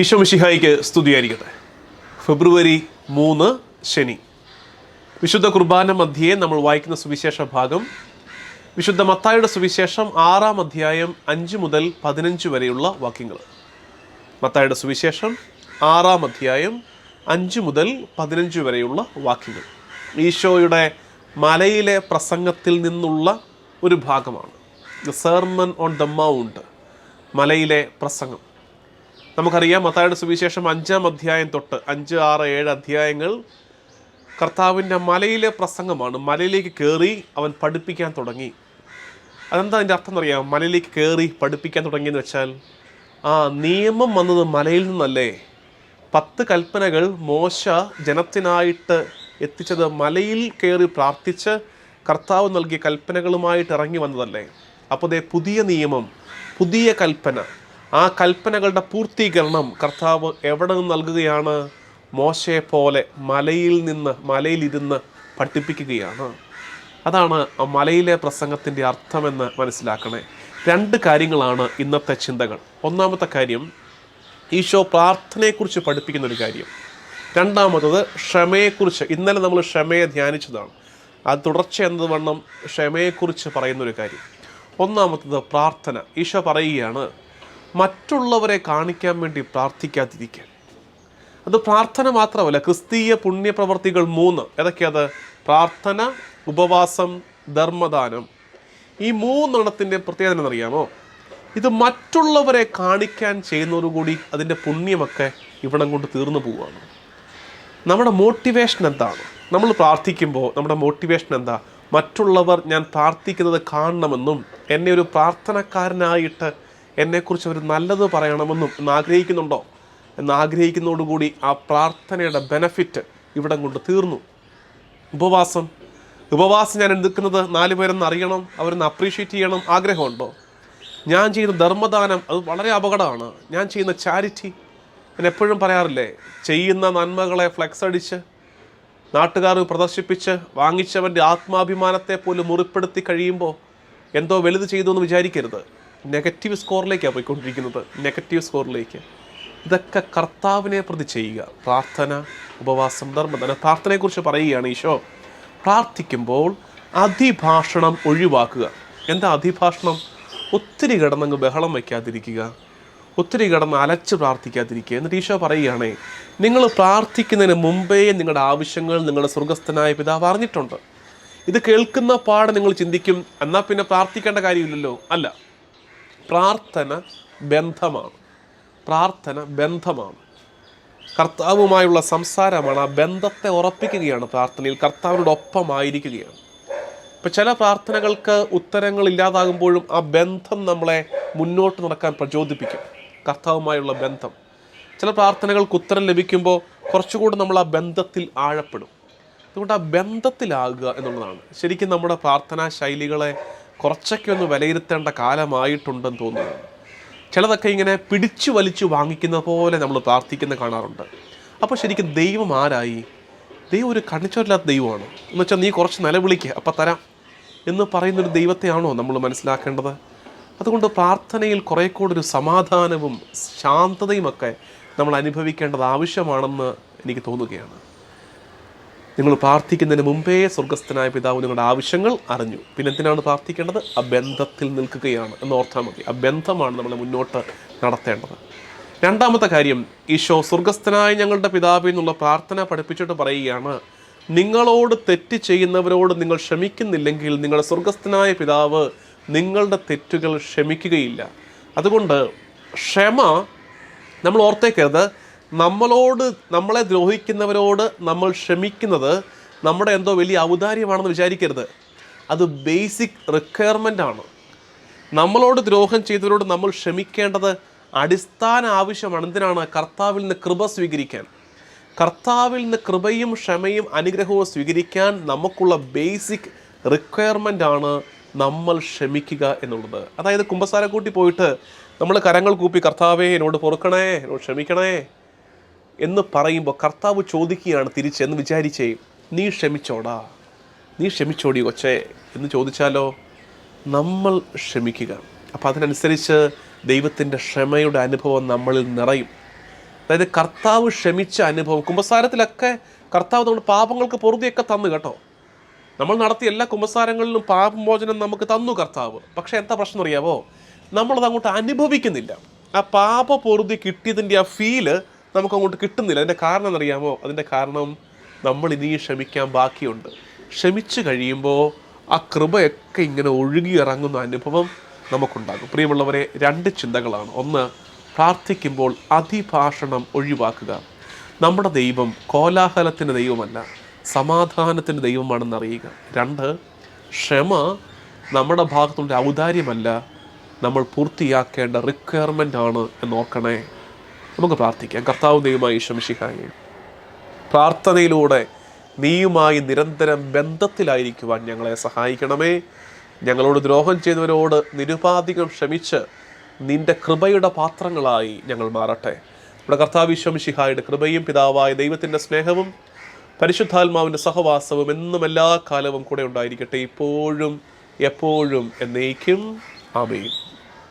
ഈശോ മിശിഹായിക്ക് സ്തുതിയായിരിക്കട്ടെ. ഫെബ്രുവരി 3 ശനി. വിശുദ്ധ കുർബാന മധ്യേ നമ്മൾ വായിക്കുന്ന സുവിശേഷ ഭാഗം വിശുദ്ധ മത്തായിയുടെ സുവിശേഷം 6-ാം അധ്യായം 5 മുതൽ 15 വരെയുള്ള വാക്യങ്ങൾ. മത്തായിയുടെ സുവിശേഷം 6-ാം അധ്യായം 5 മുതൽ 15 വരെയുള്ള വാക്യങ്ങൾ ഈശോയുടെ മലയിലെ പ്രസംഗത്തിൽ നിന്നുള്ള ഒരു ഭാഗമാണ്. The sermon on the mount, മലയിലെ പ്രസംഗം. നമുക്കറിയാം, മത്തായിയുടെ സുവിശേഷം 5-ാം അധ്യായം തൊട്ട് 5, 6, 7 അധ്യായങ്ങൾ കർത്താവിൻ്റെ മലയിലെ പ്രസംഗമാണ്. മലയിലേക്ക് കയറി അവൻ പഠിപ്പിക്കാൻ തുടങ്ങി. അതെന്താ അതിൻ്റെ അർത്ഥം എന്നറിയാം? മലയിലേക്ക് കയറി പഠിപ്പിക്കാൻ തുടങ്ങിയെന്ന് വെച്ചാൽ, നിയമം വന്നത് മലയിൽ നിന്നല്ലേ? 10 കൽപ്പനകൾ മോശ ജനത്തിനായിട്ട് എത്തിച്ചത് മലയിൽ കയറി പ്രാർത്ഥിച്ച് കർത്താവ് നൽകിയ കൽപ്പനകളുമായിട്ട് ഇറങ്ങി വന്നതല്ലേ? അപ്പോൾ ദേ പുതിയ നിയമം, പുതിയ കൽപ്പന, ആ കൽപ്പനകളുടെ പൂർത്തീകരണം കർത്താവ് എവിടെ നിന്ന് നൽകുകയാണ്? മോശയെ പോലെ മലയിലിരുന്ന് പഠിപ്പിക്കുകയാണ്. അതാണ് ആ മലയിലെ പ്രസംഗത്തിൻ്റെ അർത്ഥമെന്ന് മനസ്സിലാക്കണേ. 2 കാര്യങ്ങളാണ് ഇന്നത്തെ ചിന്തകൾ. ഒന്നാമത്തെ കാര്യം, ഈശോ പ്രാർത്ഥനയെക്കുറിച്ച് പഠിപ്പിക്കുന്നൊരു കാര്യം. രണ്ടാമത്തത് ക്ഷമയെക്കുറിച്ച്. ഇന്നലെ നമ്മൾ ക്ഷമയെ ധ്യാനിച്ചതാണ്. അത് തുടർച്ച എന്നതുവണ്ണം ക്ഷമയെക്കുറിച്ച് പറയുന്നൊരു കാര്യം. ഒന്നാമത്തത് പ്രാർത്ഥന. ഈശോ പറയുകയാണ്, മറ്റുള്ളവരെ കാണിക്കാൻ വേണ്ടി പ്രാർത്ഥിക്കാതിരിക്കാൻ. അത് പ്രാർത്ഥന മാത്രമല്ല, ക്രിസ്തീയ പുണ്യപ്രവർത്തികൾ 3. ഏതൊക്കെയത്? പ്രാർത്ഥന, ഉപവാസം, ധർമ്മദാനം. ഈ 3 പ്രത്യേകത എന്നറിയാമോ? ഇത് മറ്റുള്ളവരെ കാണിക്കാൻ ചെയ്യുന്നതോടുകൂടി അതിൻ്റെ പുണ്യമൊക്കെ ഇവിടം കൊണ്ട് തീർന്നു പോവുകയാണ്. നമ്മുടെ മോട്ടിവേഷൻ എന്താണ്? നമ്മൾ പ്രാർത്ഥിക്കുമ്പോൾ നമ്മുടെ മോട്ടിവേഷൻ എന്താ? മറ്റുള്ളവർ ഞാൻ പ്രാർത്ഥിക്കുന്നത് കാണണമെന്നും എന്നെ ഒരു പ്രാർത്ഥനക്കാരനായിട്ട് എന്നെക്കുറിച്ച് അവർ നല്ലത് പറയണമെന്നും എന്നാഗ്രഹിക്കുന്നുണ്ടോ? എന്നാഗ്രഹിക്കുന്നതോടുകൂടി ആ പ്രാർത്ഥനയുടെ ബെനഫിറ്റ് ഇവിടം കൊണ്ട് തീർന്നു. ഉപവാസം ഞാൻ എടുക്കുന്നത് 4 പേരെന്ന് അറിയണം, അവരൊന്ന് അപ്രീഷിയേറ്റ് ചെയ്യണം ആഗ്രഹമുണ്ടോ? ഞാൻ ചെയ്യുന്ന ധർമ്മദാനം അത് വളരെ അപകടമാണ്. ഞാൻ ചെയ്യുന്ന ചാരിറ്റി, ഞാൻ എപ്പോഴും പറയാറില്ലേ, ചെയ്യുന്ന നന്മകളെ ഫ്ലെക്സ് അടിച്ച് നാട്ടുകാർ പ്രദർശിപ്പിച്ച് വാങ്ങിച്ചവൻ്റെ ആത്മാഭിമാനത്തെ പോലും മുറിപ്പെടുത്തി കഴിയുമ്പോൾ എന്തോ വലുത് ചെയ്തു എന്ന് വിചാരിക്കരുത്. നെഗറ്റീവ് സ്കോറിലേക്കാണ് പോയിക്കൊണ്ടിരിക്കുന്നത്, നെഗറ്റീവ് സ്കോറിലേക്ക്. ഇതൊക്കെ കർത്താവിനെ പ്രതി ചെയ്യുക. പ്രാർത്ഥന, ഉപവാസം, ധർമ്മദാനം. പ്രാർത്ഥനയെക്കുറിച്ച് പറയുകയാണ് ഈശോ. പ്രാർത്ഥിക്കുമ്പോൾ അതിഭാഷണം ഒഴിവാക്കുക. എന്താ അതിഭാഷണം? ഒത്തിരി കിടന്നങ്ങ് ബഹളം വയ്ക്കാതിരിക്കുക, ഒത്തിരി കിടന്ന് അലച്ച് പ്രാർത്ഥിക്കാതിരിക്കുക. എന്നിട്ട് ഈശോ പറയുകയാണേ, നിങ്ങൾ പ്രാർത്ഥിക്കുന്നതിന് മുമ്പേ നിങ്ങളുടെ ആവശ്യങ്ങൾ നിങ്ങളുടെ സ്വർഗസ്ഥനായ പിതാവ് അറിഞ്ഞിട്ടുണ്ട്. ഇത് കേൾക്കുന്ന പാടെ നിങ്ങൾ ചിന്തിക്കും, എന്നാൽ പിന്നെ പ്രാർത്ഥിക്കേണ്ട കാര്യമില്ലല്ലോ. അല്ല, പ്രാർത്ഥന ബന്ധമാണ്. കർത്താവുമായുള്ള സംസാരമാണ്. ആ ബന്ധത്തെ ഉറപ്പിക്കുകയാണ് പ്രാർത്ഥനയിൽ. കർത്താവിനോടൊപ്പമായിരിക്കുകയാണ്. ഇപ്പം ചില പ്രാർത്ഥനകൾക്ക് ഉത്തരങ്ങൾ ഇല്ലാതാകുമ്പോഴും ആ ബന്ധം നമ്മളെ മുന്നോട്ട് നടക്കാൻ പ്രചോദിപ്പിക്കും. കർത്താവുമായുള്ള ബന്ധം. ചില പ്രാർത്ഥനകൾക്ക് ഉത്തരം ലഭിക്കുമ്പോൾ കുറച്ചുകൂടി നമ്മൾ ആ ബന്ധത്തിൽ ആഴപ്പെടും. അതുകൊണ്ട് ആ ബന്ധത്തിലാകുക എന്നുള്ളതാണ്. ശരിക്കും നമ്മുടെ പ്രാർത്ഥനാ ശൈലികളെ കുറച്ചൊക്കെ ഒന്ന് വിലയിരുത്തേണ്ട കാലമായിട്ടുണ്ടെന്ന് തോന്നുന്നു. ചിലതൊക്കെ ഇങ്ങനെ പിടിച്ചു വലിച്ചു വാങ്ങിക്കുന്ന പോലെ നമ്മൾ പ്രാർത്ഥിക്കുന്ന കാണാറുണ്ട്. അപ്പോൾ ശരിക്കും ദൈവം ആരായി? ദൈവം ഒരു കണ്ണിച്ചോരില്ലാത്ത ദൈവമാണ്. എന്ന് വെച്ചാൽ നീ കുറച്ച് നിലവിളിക്കുക അപ്പം തരാം എന്ന് പറയുന്നൊരു ദൈവത്തെയാണോ നമ്മൾ മനസ്സിലാക്കേണ്ടത്? അതുകൊണ്ട് പ്രാർത്ഥനയിൽ കുറേ കൂടെ ഒരു സമാധാനവും ശാന്തതയുമൊക്കെ നമ്മൾ അനുഭവിക്കേണ്ടത് ആവശ്യമാണെന്ന് എനിക്ക് തോന്നുകയാണ്. നിങ്ങൾ പ്രാർത്ഥിക്കുന്നതിന് മുമ്പേ സ്വർഗസ്ഥനായ പിതാവ് നിങ്ങളുടെ ആവശ്യങ്ങൾ അറിഞ്ഞു. പിന്നെ എന്തിനാണ് പ്രാർത്ഥിക്കേണ്ടത്? ആ ബന്ധത്തിൽ നിൽക്കുകയാണ് എന്ന് ഓർത്താൽ മതി. ആ ബന്ധമാണ് നമ്മളെ മുന്നോട്ട് നടത്തേണ്ടത്. രണ്ടാമത്തെ കാര്യം, ഈശോ സ്വർഗസ്ഥനായ ഞങ്ങളുടെ പിതാവേ എന്നുള്ള പ്രാർത്ഥന പഠിപ്പിച്ചിട്ട് പറയുകയാണ്, നിങ്ങളോട് തെറ്റ് ചെയ്യുന്നവരോട് നിങ്ങൾ ക്ഷമിക്കുന്നില്ലെങ്കിൽ നിങ്ങളുടെ സ്വർഗസ്ഥനായ പിതാവ് നിങ്ങളുടെ തെറ്റുകൾ ക്ഷമിക്കുകയില്ല. അതുകൊണ്ട് ക്ഷമ നമ്മൾ ഓർത്തേക്കരുത്. നമ്മളെ ദ്രോഹിക്കുന്നവരോട് നമ്മൾ ക്ഷമിക്കുന്നത് നമ്മുടെ എന്തോ വലിയ ഔദാര്യമാണെന്ന് വിചാരിക്കരുത്. അത് ബേസിക് റിക്വയർമെൻ്റ് ആണ്. നമ്മളോട് ദ്രോഹം ചെയ്തവരോട് നമ്മൾ ക്ഷമിക്കേണ്ടത് അടിസ്ഥാന ആവശ്യമാണ്. എന്തിനാണ്? കർത്താവിൽ നിന്ന് കൃപ സ്വീകരിക്കാൻ. കർത്താവിൽ നിന്ന് കൃപയും ക്ഷമയും അനുഗ്രഹവും സ്വീകരിക്കാൻ നമുക്കുള്ള ബേസിക് റിക്വയർമെൻ്റ് ആണ് നമ്മൾ ക്ഷമിക്കുക എന്നുള്ളത്. അതായത് കുമ്പസാരക്കൂട്ടി പോയിട്ട് നമ്മൾ കരങ്ങൾ കൂപ്പി കർത്താവേ എന്നോട് പൊറുക്കണേ, എന്നോട് ക്ഷമിക്കണേ എന്ന് പറയുമ്പോൾ കർത്താവ് ചോദിക്കുകയാണ് തിരിച്ചെന്ന് വിചാരിച്ചേ, നീ ക്ഷമിച്ചോടി കൊച്ചേ എന്ന് ചോദിച്ചാലോ? നമ്മൾ ക്ഷമിക്കുക. അപ്പോൾ അതിനനുസരിച്ച് ദൈവത്തിൻ്റെ ക്ഷമയുടെ അനുഭവം നമ്മളിൽ നിറയും. അതായത് കർത്താവ് ക്ഷമിച്ച അനുഭവം. കുമ്പസാരത്തിലൊക്കെ കർത്താവ് നമ്മുടെ പാപങ്ങൾക്ക് പൊറുതിയൊക്കെ തന്നു കേട്ടോ. നമ്മൾ നടത്തിയ എല്ലാ കുമ്പസാരങ്ങളിലും പാപമോചനം നമുക്ക് തന്നു കർത്താവ്. പക്ഷേ എന്താ പ്രശ്നം അറിയാവോ? നമ്മളത് അങ്ങോട്ട് അനുഭവിക്കുന്നില്ല. ആ പാപ പൊറുതി കിട്ടിയതിൻ്റെ ആ ഫീല് നമുക്കങ്ങോട്ട് കിട്ടുന്നില്ല. അതിൻ്റെ കാരണം എന്നറിയാമോ? അതിൻ്റെ കാരണം നമ്മൾ ഇനിയും ക്ഷമിക്കാൻ ബാക്കിയുണ്ട്. ക്ഷമിച്ചു കഴിയുമ്പോൾ ആ കൃപയൊക്കെ ഇങ്ങനെ ഒഴുകി ഇറങ്ങുന്ന അനുഭവം നമുക്കുണ്ടാകും. പ്രിയമുള്ളവരെ, 2 ചിന്തകളാണ്. ഒന്ന്, പ്രാർത്ഥിക്കുമ്പോൾ അതിഭാഷണം ഒഴിവാക്കുക. നമ്മുടെ ദൈവം കോലാഹലത്തിൻ്റെ ദൈവമല്ല, സമാധാനത്തിൻ്റെ ദൈവമാണെന്ന് അറിയുക. 2, ക്ഷമ നമ്മുടെ ഭാഗത്തുള്ള ഔദാര്യമല്ല, നമ്മൾ പൂർത്തിയാക്കേണ്ട റിക്വയർമെൻ്റ് ആണ് എന്നോർക്കണേ. നമുക്ക് പ്രാർത്ഥിക്കാം. കർത്താവ് ദൈവമായി ഈശോ മിശിഹായേ, പ്രാർത്ഥനയിലൂടെ നീയുമായി നിരന്തരം ബന്ധത്തിലായിരിക്കുവാൻ ഞങ്ങളെ സഹായിക്കണമേ. ഞങ്ങളോട് ദ്രോഹം ചെയ്തവരോട് നിരുപാധികം ക്ഷമിച്ച് നിൻ്റെ കൃപയുടെ പാത്രങ്ങളായി ഞങ്ങൾ മാറട്ടെ. നമ്മുടെ കർത്താവ് ഈശോ മിശിഹായുടെ കൃപയും പിതാവായ ദൈവത്തിൻ്റെ സ്നേഹവും പരിശുദ്ധാത്മാവിൻ്റെ സഹവാസവും എന്നും എല്ലാ കാലവും കൂടെ ഉണ്ടായിരിക്കട്ടെ, ഇപ്പോഴും എപ്പോഴും എന്നേക്കും. ആമേൻ.